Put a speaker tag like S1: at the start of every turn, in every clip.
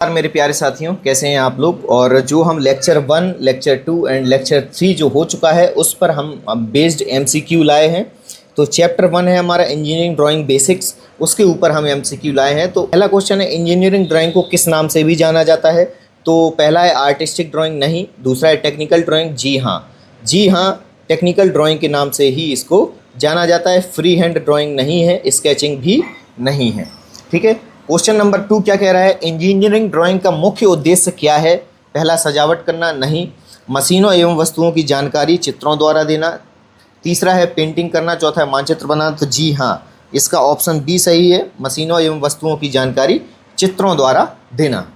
S1: नमस्कार मेरे प्यारे साथियों, कैसे हैं आप लोग। और जो हम लेक्चर 1, लेक्चर 2 एंड लेक्चर 3 जो हो चुका है उस पर हम बेस्ड एमसीक्यू लाए हैं। तो चैप्टर 1 है हमारा इंजीनियरिंग ड्राइंग बेसिक्स, उसके ऊपर हम एमसीक्यू लाए हैं। तो पहला क्वेश्चन है, इंजीनियरिंग ड्राइंग को किस नाम से भी जाना जाता है। तो पहला है आर्टिस्टिक ड्राइंग, नहीं। दूसरा है टेक्निकल ड्राइंग, जी हाँ, टेक्निकल ड्राइंग के नाम से ही इसको जाना जाता है। फ्री हैंड ड्राइंग नहीं है, स्केचिंग भी नहीं है। ठीक है। क्वेश्चन नंबर 2 क्या कह रहा है, इंजीनियरिंग ड्राइंग का मुख्य उद्देश्य क्या है। पहला सजावट करना, नहीं। मशीनों एवं वस्तुओं की जानकारी चित्रों द्वारा देना। तीसरा है पेंटिंग करना। चौथा है मानचित्र बनाना। तो जी हाँ, इसका ऑप्शन बी सही है, मशीनों एवं वस्तुओं की जानकारी चित्रों द्वारा देना।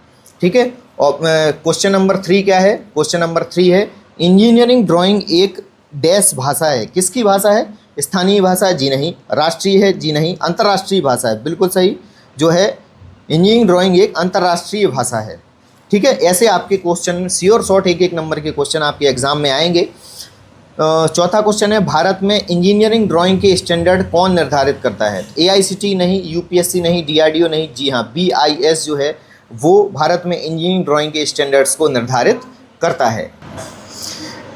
S1: ठीक है। और क्वेश्चन नंबर 3 क्या है, क्वेश्चन नंबर 3 है, इंजीनियरिंग ड्राइंग एक डैश भाषा है। किसकी भाषा है, स्थानीय भाषा है, जी नहीं। राष्ट्रीय है, जी नहीं। अंतर्राष्ट्रीय भाषा है, बिल्कुल सही। जो है इंजीनियरिंग ड्राइंग एक अंतर्राष्ट्रीय भाषा है। ठीक है। ऐसे आपके क्वेश्चन श्योर शॉर्ट एक नंबर के क्वेश्चन आपके एग्जाम में आएंगे। चौथा क्वेश्चन है, भारत में इंजीनियरिंग ड्राइंग के स्टैंडर्ड कौन निर्धारित करता है। एआईसीटी नहीं, यूपीएससी नहीं, डीआरडीओ नहीं, जी हाँ, बीआईएस जो है वो भारत में इंजीनियरिंग ड्राइंग के स्टैंडर्ड्स को निर्धारित करता है।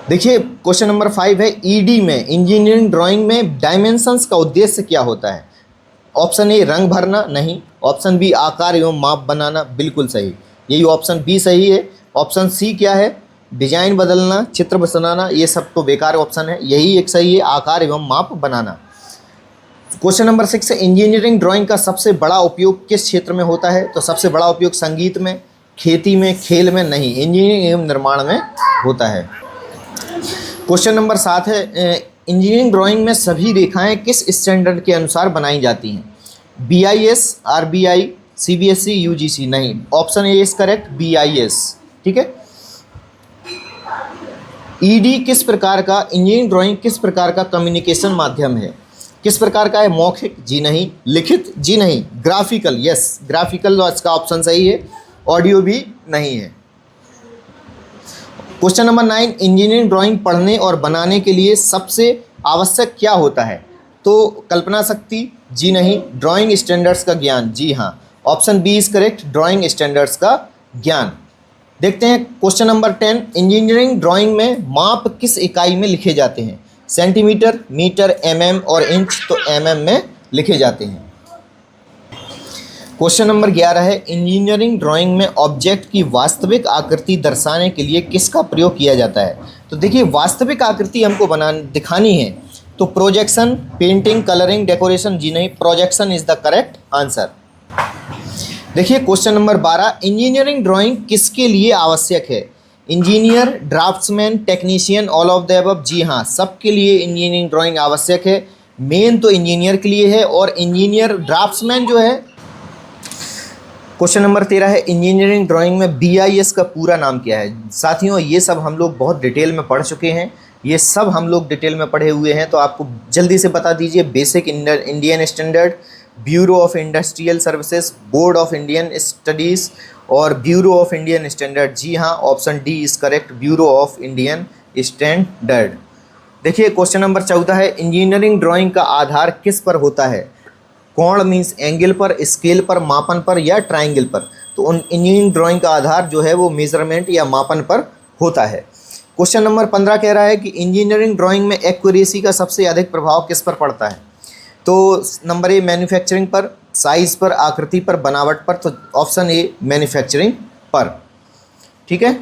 S1: देखिए क्वेश्चन नंबर 5 है, ईडी में इंजीनियरिंग ड्राइंग में डायमेंशंस का उद्देश्य क्या होता है। ऑप्शन ए रंग भरना, नहीं। ऑप्शन बी आकार एवं माप बनाना, बिल्कुल सही, यही ऑप्शन बी सही है। ऑप्शन सी क्या है, डिजाइन बदलना, चित्र बनाना, ये सब तो बेकार ऑप्शन है, यही एक सही है, आकार एवं माप बनाना। क्वेश्चन नंबर 6 है, इंजीनियरिंग ड्राइंग का सबसे बड़ा उपयोग किस क्षेत्र में होता है। तो सबसे बड़ा उपयोग संगीत में, खेती में, खेल में, नहीं, इंजीनियरिंग एवं निर्माण में होता है। क्वेश्चन नंबर 7 है, इंजीनियरिंग ड्राइंग में सभी रेखाएं किस स्टैंडर्ड के अनुसार बनाई जाती हैं। बीआईएस, आरबीआई, सीबीएसई, यूजीसी, नहीं। Option A is correct, BIS. ठीक है। ईडी किस प्रकार का, इंजीनियरिंग ड्राइंग किस प्रकार का कम्युनिकेशन माध्यम है। किस प्रकार का है, मौखिक, जी नहीं। लिखित, जी नहीं। ग्राफिकल, यस, ग्राफिकल इसका ऑप्शन सही है। ऑडियो भी नहीं है। क्वेश्चन नंबर 9, इंजीनियरिंग ड्राइंग पढ़ने और बनाने के लिए सबसे आवश्यक क्या होता है। तो कल्पना शक्ति, जी नहीं। ड्राइंग स्टैंडर्ड्स का ज्ञान, जी हाँ। Option B is correct, drawing standards का ज्ञान। देखते हैं क्वेश्चन नंबर 10, इंजीनियरिंग ड्राइंग में माप किस इकाई में लिखे जाते हैं। सेंटीमीटर, मीटर, एमएम और इंच। तो एमएम में लिखे जाते हैं। क्वेश्चन नंबर 11 है, इंजीनियरिंग ड्राइंग में ऑब्जेक्ट की वास्तविक आकृति दर्शाने के लिए किसका प्रयोग किया जाता है। तो देखिए वास्तविक आकृति हमको दिखानी है तो प्रोजेक्शन, पेंटिंग, कलरिंग, डेकोरेशन, जी नहीं। Projection is the correct answer. देखिए क्वेश्चन नंबर 12, इंजीनियरिंग ड्राइंग किसके लिए आवश्यक है। Engineer, draftsman, technician, all of the above. जी हाँ, सबके लिए इंजीनियरिंग ड्राइंग आवश्यक है। मेन तो इंजीनियर के लिए है, और इंजीनियर ड्राफ्ट्समैन जो है। क्वेश्चन नंबर 13 है, इंजीनियरिंग ड्राइंग में बीआईएस का पूरा नाम क्या है। साथियों ये सब हम लोग बहुत डिटेल में पढ़ चुके हैं, ये सब हम लोग डिटेल में पढ़े हुए हैं, तो आपको जल्दी से बता दीजिए। Basic Indian standard, bureau of industrial services, board of Indian studies और ब्यूरो ऑफ इंडियन स्टैंडर्ड। जी हाँ, option D is correct, bureau of Indian standard. देखिए क्वेश्चन नंबर 14 है, इंजीनियरिंग ड्राइंग का आधार किस पर होता है। कोण मीन्स एंगल पर, स्केल पर, मापन पर या ट्राइंगल पर। तो इंजीनियरिंग ड्राइंग का आधार जो है वो मेजरमेंट या मापन पर होता है। क्वेश्चन नंबर 15 कह रहा है कि इंजीनियरिंग ड्राइंग में एक्यूरेसी का सबसे अधिक प्रभाव किस पर पड़ता है। तो नंबर ए मैन्युफैक्चरिंग पर, साइज पर, आकृति पर, बनावट पर। तो ऑप्शन ए मैन्युफैक्चरिंग पर। ठीक है।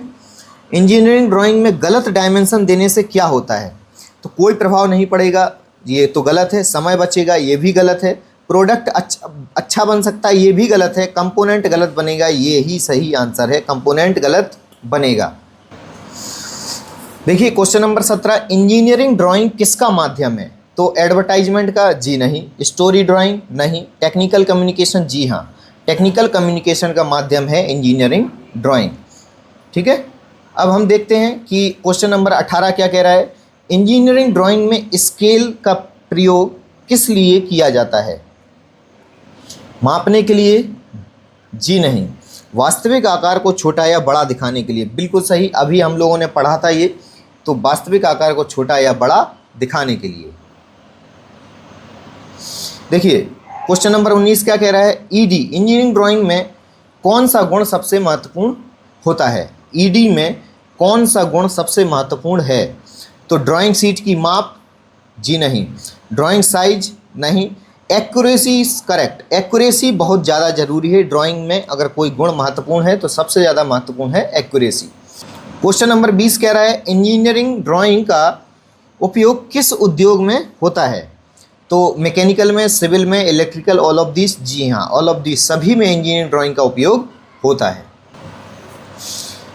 S1: इंजीनियरिंग ड्राइंग में गलत डायमेंशन देने से क्या होता है। तो कोई प्रभाव नहीं पड़ेगा, ये तो गलत है। समय बचेगा, ये भी गलत है। प्रोडक्ट अच्छा बन सकता है, ये भी गलत है। कंपोनेंट गलत बनेगा, ये ही सही आंसर है, कंपोनेंट गलत बनेगा। देखिए क्वेश्चन नंबर 17, इंजीनियरिंग ड्राइंग किसका माध्यम है। तो एडवर्टाइजमेंट का, जी नहीं। स्टोरी ड्राइंग, नहीं। टेक्निकल कम्युनिकेशन, जी हाँ, टेक्निकल कम्युनिकेशन का माध्यम है इंजीनियरिंग ड्राइंग। ठीक है। अब हम देखते हैं कि क्वेश्चन नंबर 18 क्या कह रहा है, इंजीनियरिंग ड्राइंग में स्केल का प्रयोग किस लिए किया जाता है। मापने के लिए, जी नहीं। वास्तविक आकार को छोटा या बड़ा दिखाने के लिए, बिल्कुल सही, अभी हम लोगों ने पढ़ा था ये। तो वास्तविक आकार को छोटा या बड़ा दिखाने के लिए। देखिए क्वेश्चन नंबर 19 क्या कह रहा है, ईडी इंजीनियरिंग ड्राइंग में कौन सा गुण सबसे महत्वपूर्ण होता है? ईडी में कौन सा गुण सबसे महत्वपूर्ण है? तो ड्राइंग शीट की माप, जी नहीं। ड्राइंग साइज, नहीं। एक्यूरेसी इज करेक्ट, एक्यूरेसी बहुत ज़्यादा ज़रूरी है ड्राइंग में। अगर कोई गुण महत्वपूर्ण है तो सबसे ज़्यादा महत्वपूर्ण है एक्यूरेसी। क्वेश्चन नंबर 20 कह रहा है इंजीनियरिंग ड्राइंग का उपयोग किस उद्योग में होता है? तो मैकेनिकल में, सिविल में, इलेक्ट्रिकल, ऑल ऑफ दिस, जी हाँ ऑल ऑफ दिस, सभी में इंजीनियरिंग ड्राइंग का उपयोग होता है।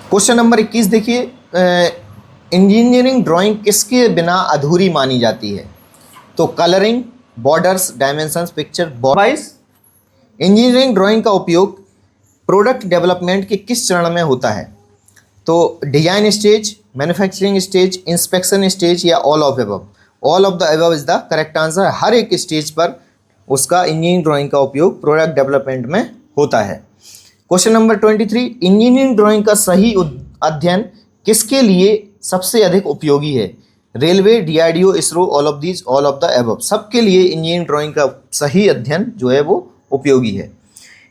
S1: क्वेश्चन नंबर 21 देखिए, इंजीनियरिंग ड्राइंग किसके बिना अधूरी मानी जाती है? तो colouring, borders, dimensions, picture wise. Engineering drawing का उपयोग प्रोडक्ट डेवलपमेंट के किस चरण में होता है? तो design stage, manufacturing stage, inspection stage या all of above? All of the above is the correct answer. हर एक स्टेज पर उसका इंजीनियरिंग ड्राइंग का उपयोग प्रोडक्ट डेवलपमेंट में होता है। क्वेश्चन नंबर 23, इंजीनियरिंग ड्राइंग का सही अध्ययन किसके लिए सबसे अधिक उपयोगी है? Railway, DRDO, ISRO, all of these, all of the above, सबके लिए इंजीनियरिंग ड्राइंग का सही अध्ययन जो है वो उपयोगी है।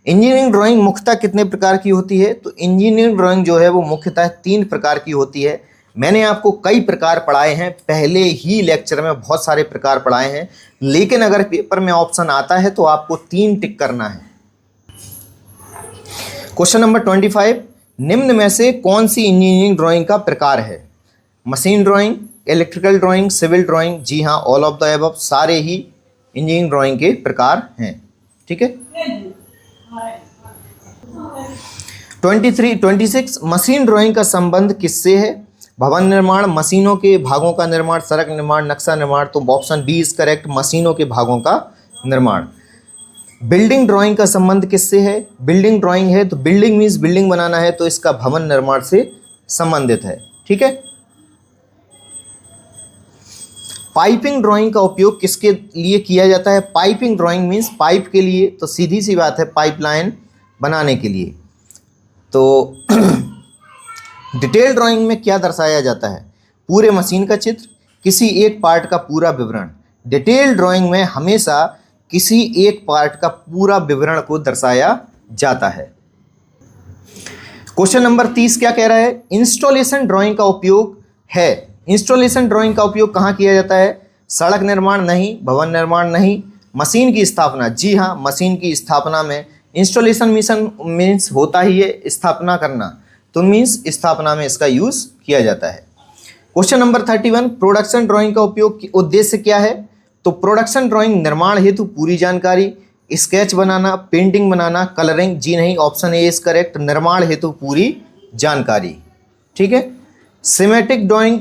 S1: इंजीनियरिंग ड्राइंग मुख्यतः कितने प्रकार की होती है? तो इंजीनियरिंग ड्राइंग जो है वो मुख्यतः 3 प्रकार की होती है। मैंने आपको कई प्रकार पढ़ाए हैं, पहले ही लेक्चर में बहुत सारे प्रकार पढ़ाए हैं, लेकिन अगर पेपर में ऑप्शन आता है तो आपको 3 टिक करना है। क्वेश्चन नंबर 25, निम्न में से कौन सी इंजीनियरिंग ड्राइंग का प्रकार है? Machine drawing, electrical drawing, civil drawing, जी हाँ ऑल ऑफ द अबव, सारे ही इंजीनियरिंग ड्राइंग के प्रकार हैं। ठीक है। 26, मशीन ड्राइंग का संबंध किससे है? भवन निर्माण, मशीनों के भागों का निर्माण, सड़क निर्माण, नक्शा निर्माण। तो ऑप्शन बी इज करेक्ट, मशीनों के भागों का निर्माण। बिल्डिंग ड्राइंग का संबंध किससे है? बिल्डिंग ड्राइंग है तो बिल्डिंग मीन्स बिल्डिंग बनाना है, तो इसका भवन निर्माण से संबंधित है। ठीक है। पाइपिंग ड्राइंग का उपयोग किसके लिए किया जाता है? पाइपिंग ड्राइंग मीन्स पाइप के लिए, तो सीधी सी बात है पाइपलाइन बनाने के लिए। तो डिटेल ड्राइंग में क्या दर्शाया जाता है? पूरे मशीन का चित्र, किसी एक पार्ट का पूरा विवरण। डिटेल ड्राइंग में हमेशा किसी एक पार्ट का पूरा विवरण को दर्शाया जाता है। क्वेश्चन नंबर 30 क्या कह रहा है? इंस्टॉलेशन ड्राइंग का उपयोग है। इंस्टॉलेशन ड्राइंग का उपयोग कहाँ किया जाता है? सड़क निर्माण नहीं, भवन निर्माण नहीं, मशीन की स्थापना, जी हाँ मशीन की स्थापना में इंस्टॉलेशन मिशन मीन्स होता ही है स्थापना करना, तो मीन्स स्थापना में इसका यूज़ किया जाता है। क्वेश्चन नंबर 31, प्रोडक्शन ड्राइंग का उपयोग उद्देश्य क्या है? तो प्रोडक्शन ड्राइंग निर्माण हेतु पूरी जानकारी, स्केच बनाना, पेंटिंग बनाना, कलरिंग, जी नहीं ऑप्शन ए इज करेक्ट, निर्माण हेतु पूरी जानकारी। ठीक है। सिमेटिक ड्राइंग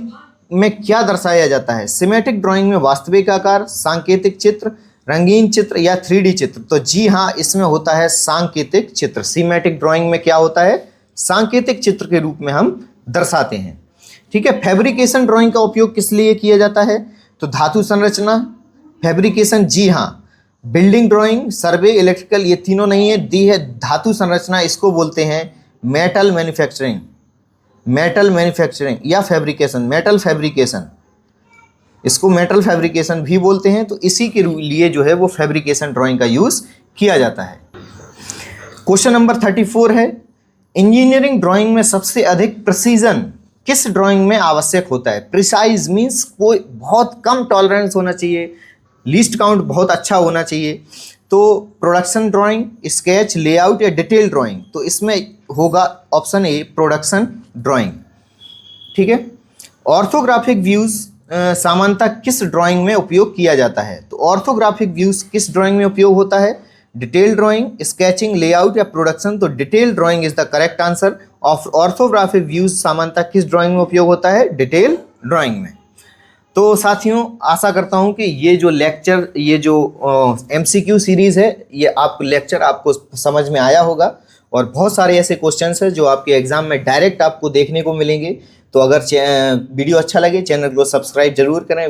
S1: में क्या दर्शाया जाता है? सिमेटिक ड्राइंग में वास्तविक आकार, सांकेतिक चित्र, रंगीन चित्र या 3D चित्र। तो जी हाँ इसमें होता है सांकेतिक चित्र। सिमेटिक ड्राइंग में क्या होता है? सांकेतिक चित्र के रूप में हम दर्शाते हैं। ठीक है। फैब्रिकेशन ड्राइंग का उपयोग किस लिए किया जाता है? तो धातु संरचना, फैब्रिकेशन, जी हाँ बिल्डिंग ड्राइंग, सर्वे, इलेक्ट्रिकल, ये तीनों नहीं है, दी है धातु संरचना, इसको बोलते हैं मेटल मैन्युफैक्चरिंग, मेटल मैन्युफैक्चरिंग या फैब्रिकेशन, मेटल फैब्रिकेशन, इसको मेटल फैब्रिकेशन भी बोलते हैं। तो इसी के लिए जो है वो फैब्रिकेशन ड्राइंग का यूज़ किया जाता है। क्वेश्चन नंबर 34 है, इंजीनियरिंग ड्राइंग में सबसे अधिक प्रिसीजन किस ड्राइंग में आवश्यक होता है? प्रिसाइज मीन्स कोई बहुत कम टॉलरेंस होना चाहिए, लीस्ट काउंट बहुत अच्छा होना चाहिए। तो प्रोडक्शन ड्राइंग, स्केच, लेआउट या डिटेल ड्राइंग, तो इसमें होगा ऑप्शन ए प्रोडक्शन ड्राइंग। ठीक है। ऑर्थोग्राफिक व्यूज़ सामान्यतः किस ड्राइंग में उपयोग किया जाता है? तो ऑर्थोग्राफिक व्यूज़ किस ड्राइंग में उपयोग होता है? डिटेल ड्राइंग, स्केचिंग, लेआउट या प्रोडक्शन। तो detail drawing is the correct answer. Orthographic views सामान्यतः किस ड्राइंग में उपयोग होता है? डिटेल ड्राइंग में। तो साथियों आशा करता हूं कि ये जो लेक्चर, ये जो MCQ सीरीज़ है, ये लेक्चर आपको समझ में आया होगा और बहुत सारे ऐसे क्वेश्चंस हैं जो आपके एग्जाम में डायरेक्ट आपको देखने को मिलेंगे। तो अगर वीडियो अच्छा लगे चैनल को सब्सक्राइब जरूर करें।